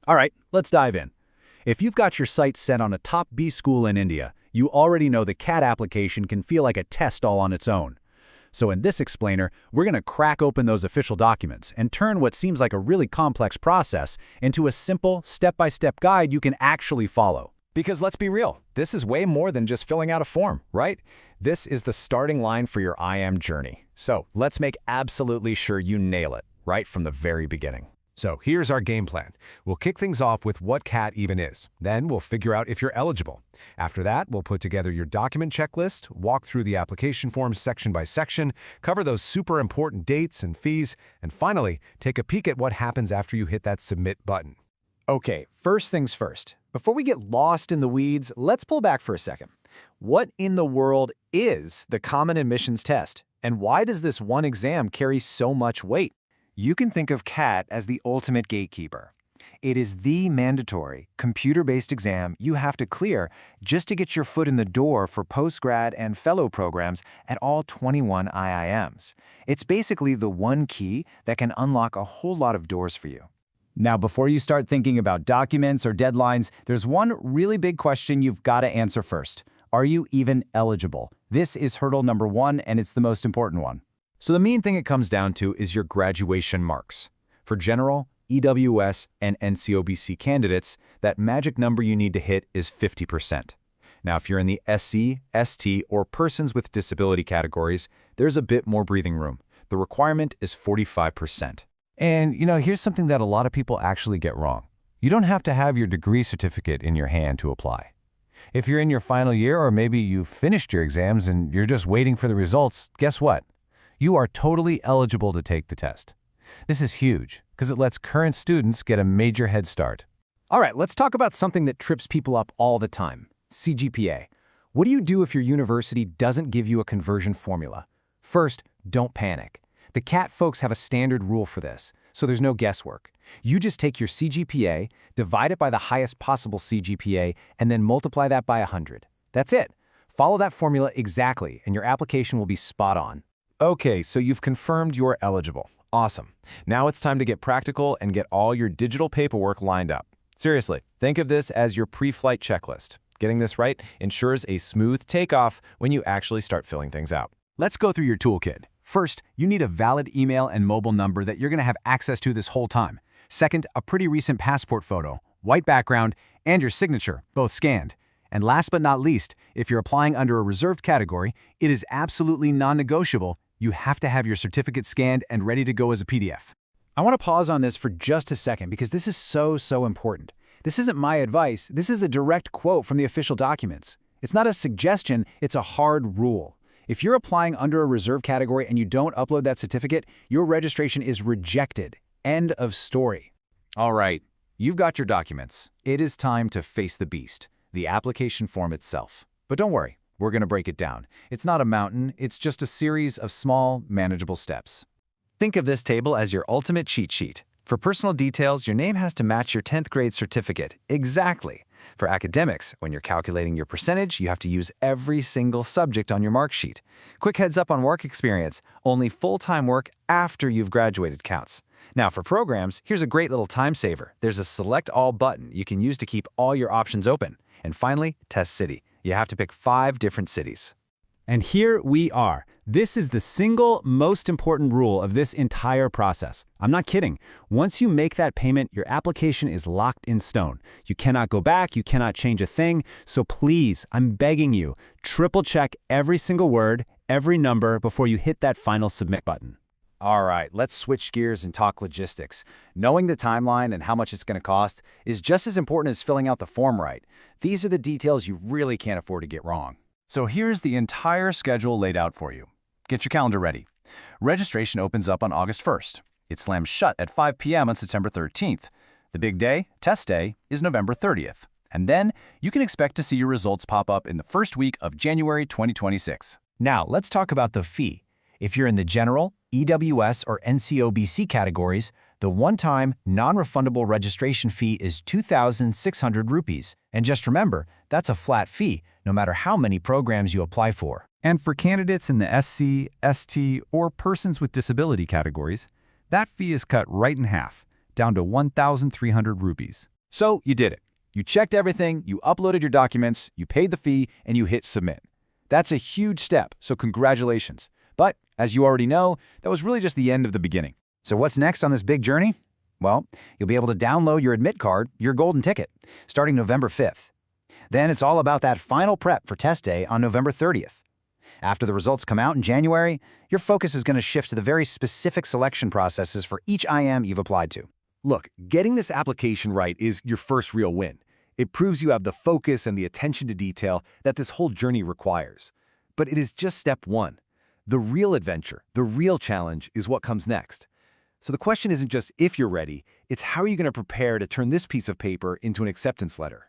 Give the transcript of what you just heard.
All right, let's dive in. If you've got your sights set on a top B school in India, you already know the CAT application can feel like a test all on its own. So in this explainer, we're going to crack open those official documents and turn what seems like a really complex process into a simple, step-by-step guide you can actually follow. Because let's be real, this is way more than just filling out a form, right? This is the starting line for your IM journey. So let's make absolutely sure you nail it right from the very beginning. So here's our game plan. We'll kick things off with what CAT even is. Then we'll figure out if you're eligible. After that, we'll put together your document checklist, walk through the application forms section by section, cover those super important dates and fees, and finally, take a peek at what happens after you hit that submit button. Okay, first things first. Before we get lost in the weeds, let's pull back for a second. What in the world is the Common Admissions Test? And why does this one exam carry so much weight? You can think of CAT as the ultimate gatekeeper. It is the mandatory, computer-based exam you have to clear just to get your foot in the door for postgrad and fellow programs at all 21 IIMs. It's basically the one key that can unlock a whole lot of doors for you. Now, before you start thinking about documents or deadlines, there's one really big question you've got to answer first. Are you even eligible? This is hurdle number one, and it's the most important one. So the main thing it comes down to is your graduation marks. For general, EWS, and NCOBC candidates, that magic number you need to hit is 50%. Now, if you're in the SC, ST, or persons with disability categories, there's a bit more breathing room. The requirement is 45%. And, here's something that a lot of people actually get wrong. You don't have to have your degree certificate in your hand to apply. If you're in your final year, or maybe you've finished your exams and you're just waiting for the results, guess what? You are totally eligible to take the test. This is huge because it lets current students get a major head start. All right, let's talk about something that trips people up all the time, CGPA. What do you do if your university doesn't give you a conversion formula? First, don't panic. The CAT folks have a standard rule for this, so there's no guesswork. You just take your CGPA, divide it by the highest possible CGPA, and then multiply that by 100. That's it. Follow that formula exactly, and your application will be spot on. Okay, so you've confirmed you're eligible. Awesome. Now it's time to get practical and get all your digital paperwork lined up. Seriously, think of this as your pre-flight checklist. Getting this right ensures a smooth takeoff when you actually start filling things out. Let's go through your toolkit. First, you need a valid email and mobile number that you're going to have access to this whole time. Second, a pretty recent passport photo, white background, and your signature, both scanned. And last but not least, if you're applying under a reserved category, it is absolutely non-negotiable. You have to have your certificate scanned and ready to go as a PDF. I want to pause on this for just a second because this is so important. This isn't my advice. This is a direct quote from the official documents. It's not a suggestion, it's a hard rule. If you're applying under a reserved category and you don't upload that certificate, your registration is rejected. End of story. All right, you've got your documents. It is time to face the beast, the application form itself. But don't worry. We're going to break it down. It's not a mountain, it's just a series of small, manageable steps. Think of this table as your ultimate cheat sheet. For personal details, your name has to match your 10th grade certificate. Exactly. For academics, when you're calculating your percentage, you have to use every single subject on your mark sheet. Quick heads up on work experience. Only full-time work after you've graduated counts. Now for programs, here's a great little time saver. There's a Select All button you can use to keep all your options open. And finally, Test City. You have to pick 5 different cities. And here we are. This is the single most important rule of this entire process. I'm not kidding. Once you make that payment, your application is locked in stone. You cannot go back, you cannot change a thing. So please, I'm begging you, triple check every single word, every number before you hit that final submit button. All right, let's switch gears and talk logistics. Knowing the timeline and how much it's going to cost is just as important as filling out the form right. These are the details you really can't afford to get wrong. So here's the entire schedule laid out for you. Get your calendar ready. Registration opens up on August 1st. It slams shut at 5 p.m. on September 13th. The big day, test day, is November 30th. And then you can expect to see your results pop up in the first week of January 2026. Now, let's talk about the fee. If you're in the general, EWS, or NCOBC categories, the one-time, non-refundable registration fee is 2,600 rupees. And just remember, that's a flat fee, no matter how many programs you apply for. And for candidates in the SC, ST, or persons with disability categories, that fee is cut right in half, down to 1,300 rupees. So you did it. You checked everything, you uploaded your documents, you paid the fee, and you hit submit. That's a huge step, so congratulations. But, as you already know, that was really just the end of the beginning. So what's next on this big journey? Well, you'll be able to download your admit card, your golden ticket, starting November 5th. Then it's all about that final prep for test day on November 30th. After the results come out in January, your focus is going to shift to the very specific selection processes for each IM you've applied to. Look, getting this application right is your first real win. It proves you have the focus and the attention to detail that this whole journey requires. But it is just step one. The real adventure, the real challenge is what comes next. So the question isn't just if you're ready, it's how are you going to prepare to turn this piece of paper into an acceptance letter.